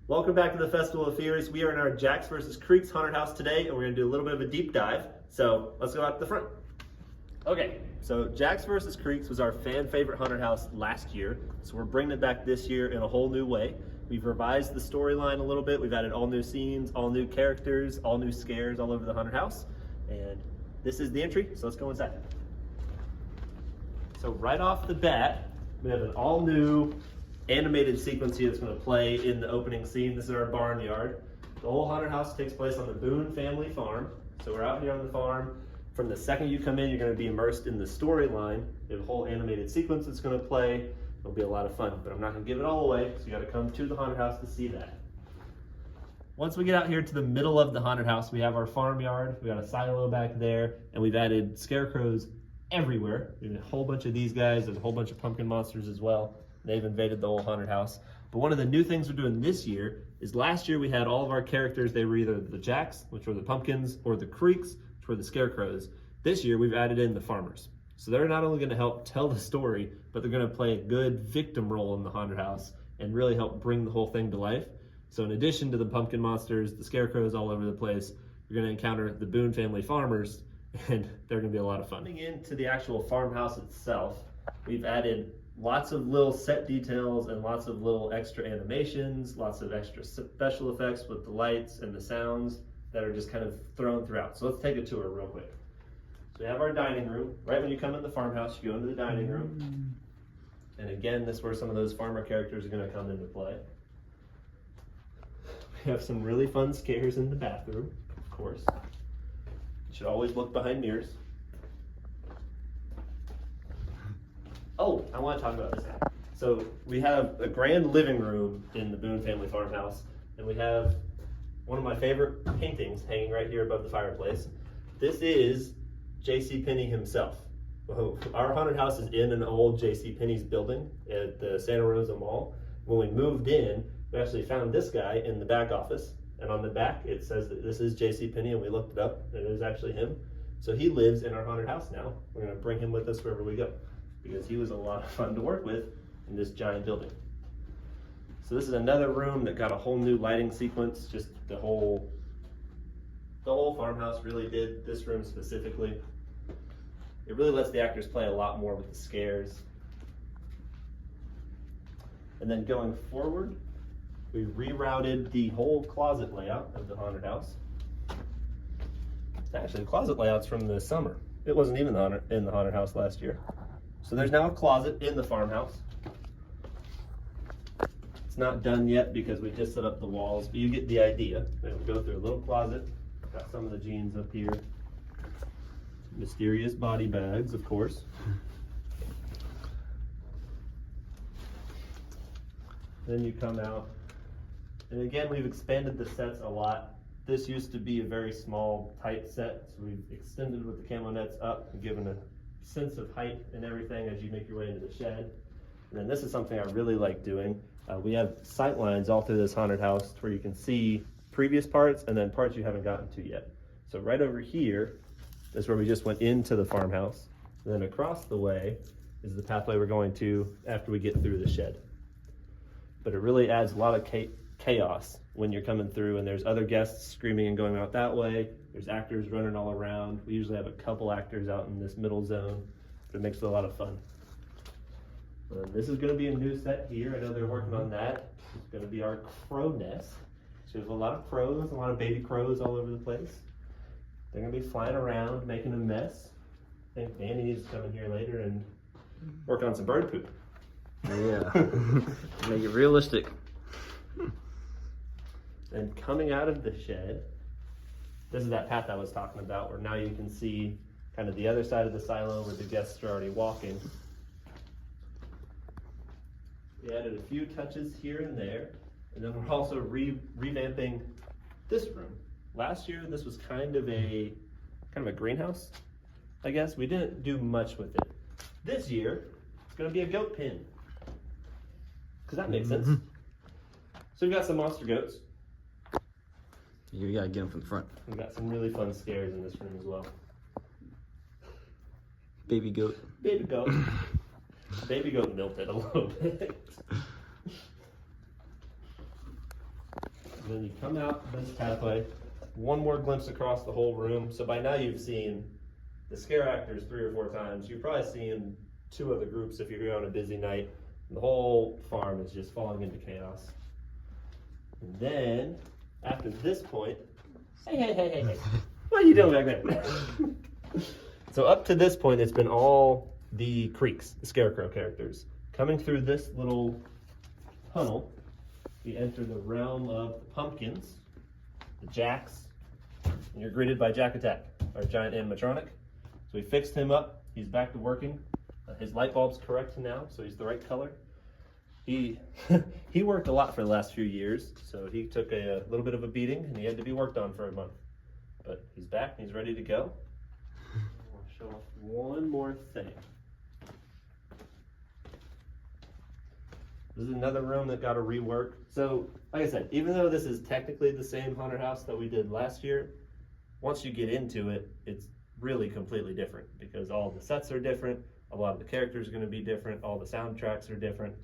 Welcome back to the Festival of Fears. We are in our Jax versus Creaks haunted house today, and we're gonna do a little bit of a deep dive. So let's go out to the front. Okay, so Jax versus Creaks was our fan favorite haunted house last year. So we're bringing it back this year in a whole new way. We've revised the storyline a little bit. We've added all new scenes, all new characters, all new scares all over the haunted house. And this is the entry, so let's go inside. So right off the bat, we have an all new animated sequence here that's going to play in the opening scene. This is our barnyard. The whole haunted house takes place on the Boone family farm. So we're out here on the farm. From the second you come in, you're going to be immersed in the storyline. We have a whole animated sequence that's going to play. It'll be a lot of fun, but I'm not going to give it all away, so you got to come to the haunted house to see that. Once we get out here to the middle of the haunted house, we have our farmyard. We got a silo back there, and we've added scarecrows everywhere. There's a whole bunch of these guys. There's a whole bunch of pumpkin monsters as well. They've invaded the whole haunted house. But one of the new things we're doing this year is last year we had all of our characters, they were either the Jax, which were the pumpkins, or the Creaks, which were the scarecrows. This year we've added in the farmers. So they're not only going to help tell the story, but they're going to play a good victim role in the haunted house and really help bring the whole thing to life. So in addition to the pumpkin monsters, the scarecrows all over the place, you're going to encounter the Boone family farmers, and they're going to be a lot of fun. Coming into the actual farmhouse itself, we've added lots of little set details and lots of little extra animations, lots of extra special effects with the lights and the sounds that are just kind of thrown throughout. So let's take a tour real quick. So we have our dining room. Right when you come in the farmhouse, you go into the dining room. And again, this is where some of those farmer characters are going to come into play. We have some really fun scares in the bathroom, of course. You should always look behind mirrors. Oh, I want to talk about this. So we have a grand living room in the Boone family farmhouse, and we have one of my favorite paintings hanging right here above the fireplace. This is JCPenney himself. Our haunted house is in an old JCPenney's building at the Santa Rosa Mall. When we moved in, we actually found this guy in the back office, and on the back it says that this is JCPenney, and we looked it up, and it is actually him. So he lives in our haunted house now. We're going to bring him with us wherever we go, because he was a lot of fun to work with in this giant building. So this is another room that got a whole new lighting sequence. Just the whole farmhouse really did this room specifically. It really lets the actors play a lot more with the scares. And then going forward, we rerouted the whole closet layout of the haunted house. Actually, the closet layout's from the summer. It wasn't even in the haunted house last year. So there's now a closet in the farmhouse. It's not done yet because we just set up the walls, but you get the idea. We go through a little closet. Got some of the jeans up here. Mysterious body bags, of course. Then you come out. And again, we've expanded the sets a lot. This used to be a very small, tight set, so we've extended with the camo nets up and given a sense of height and everything as you make your way into the shed. And then this is something I really like doing. We have sight lines all through this haunted house where you can see previous parts and then parts you haven't gotten to yet. So right over here is where we just went into the farmhouse. And then across the way is the pathway we're going to after we get through the shed. But it really adds a lot of chaos when you're coming through and there's other guests screaming and going out that way. There's actors running all around. We usually have a couple actors out in this middle zone, but it makes it a lot of fun. This is going to be a new set here. I know they're working on that. It's going to be our crow nest. So we have a lot of crows, a lot of baby crows all over the place. They're going to be flying around, making a mess. I think Danny needs to come in here later and work on some bird poop. Yeah, make it realistic. And coming out of the shed, this is that path I was talking about where now you can see kind of the other side of the silo where the guests are already walking. We added a few touches here and there, and then we're also revamping this room. Last year, this was kind of a greenhouse, I guess. We didn't do much with it. This year, it's going to be a goat pen, because that makes sense. So we've got some monster goats. You gotta get them from the front. We've got some really fun scares in this room as well. Baby goat. Baby goat. Baby goat milked it a little bit. And then you come out this pathway, one more glimpse across the whole room. So by now you've seen the scare actors 3 or 4 times. You've probably seen 2 other groups if you're here on a busy night. The whole farm is just falling into chaos. And then, after this point, hey. What are you doing back there? So up to this point, it's been all the Creaks, the Scarecrow characters. Coming through this little tunnel, we enter the realm of the pumpkins, the Jacks, and you're greeted by Jack Attack, our giant animatronic. So we fixed him up. He's back to working. His light bulb's correct now, so he's the right color. He worked a lot for the last few years, so he took a little bit of a beating, and he had to be worked on for a month. But he's back, and he's ready to go. I want to show off one more thing. This is another room that got a rework. So, like I said, even though this is technically the same haunted house that we did last year, once you get into it, it's really completely different because all the sets are different, a lot of the characters are going to be different, all the soundtracks are different.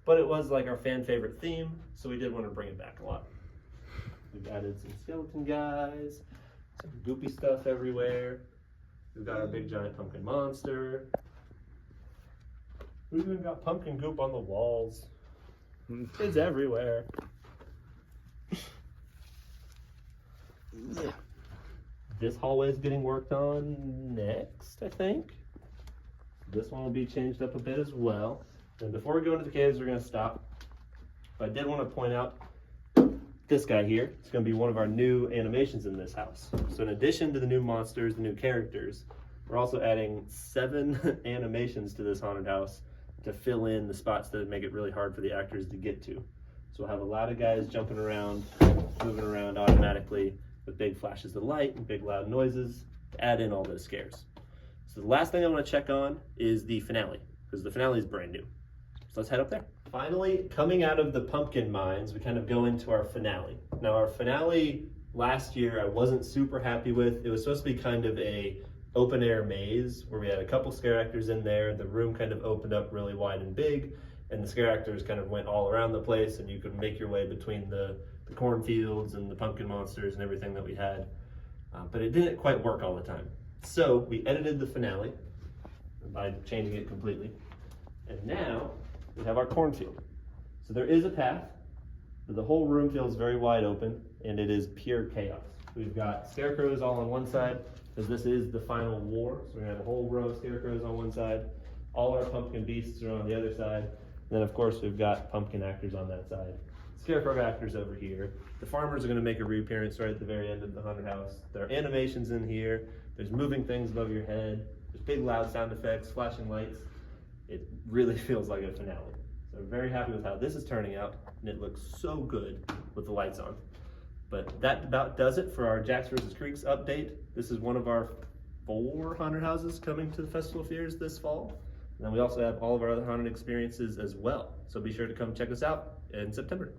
But it was like our fan favorite theme, so we did want to bring it back a lot. We've added some skeleton guys, some goopy stuff everywhere. We've got our big giant pumpkin monster. We've even got pumpkin goop on the walls. It's everywhere. This hallway is getting worked on next, I think. This one will be changed up a bit as well. And before we go into the caves, we're going to stop. But I did want to point out this guy here. It's going to be one of our new animations in this house. So in addition to the new monsters, the new characters, we're also adding 7 animations to this haunted house to fill in the spots that make it really hard for the actors to get to. So we'll have a lot of guys jumping around, moving around automatically with big flashes of light and big loud noises to add in all those scares. So the last thing I want to check on is the finale, because the finale is brand new. So let's head up there. Finally, coming out of the pumpkin mines, we kind of go into our finale. Now our finale last year I wasn't super happy with. It was supposed to be kind of a open air maze where we had a couple scare actors in there. The room kind of opened up really wide and big, and the scare actors kind of went all around the place, and you could make your way between the cornfields and the pumpkin monsters and everything that we had. But it didn't quite work all the time. So we edited the finale by changing it completely. And now we have our cornfield. So there is a path, but the whole room feels very wide open, and it is pure chaos. We've got scarecrows all on one side, because this is the final war. So we have a whole row of scarecrows on one side. All our pumpkin beasts are on the other side. And then of course we've got pumpkin actors on that side. Scarecrow actors over here. The farmers are going to make a reappearance right at the very end of the haunted house. There are animations in here. There's moving things above your head. There's big loud sound effects, flashing lights. It really feels like a finale. So I'm very happy with how this is turning out, and it looks so good with the lights on. But that about does it for our Jacks vs. Creeks update. This is one of our 4 haunted houses coming to the Festival Fears this fall. And then we also have all of our other haunted experiences as well. So be sure to come check us out in September.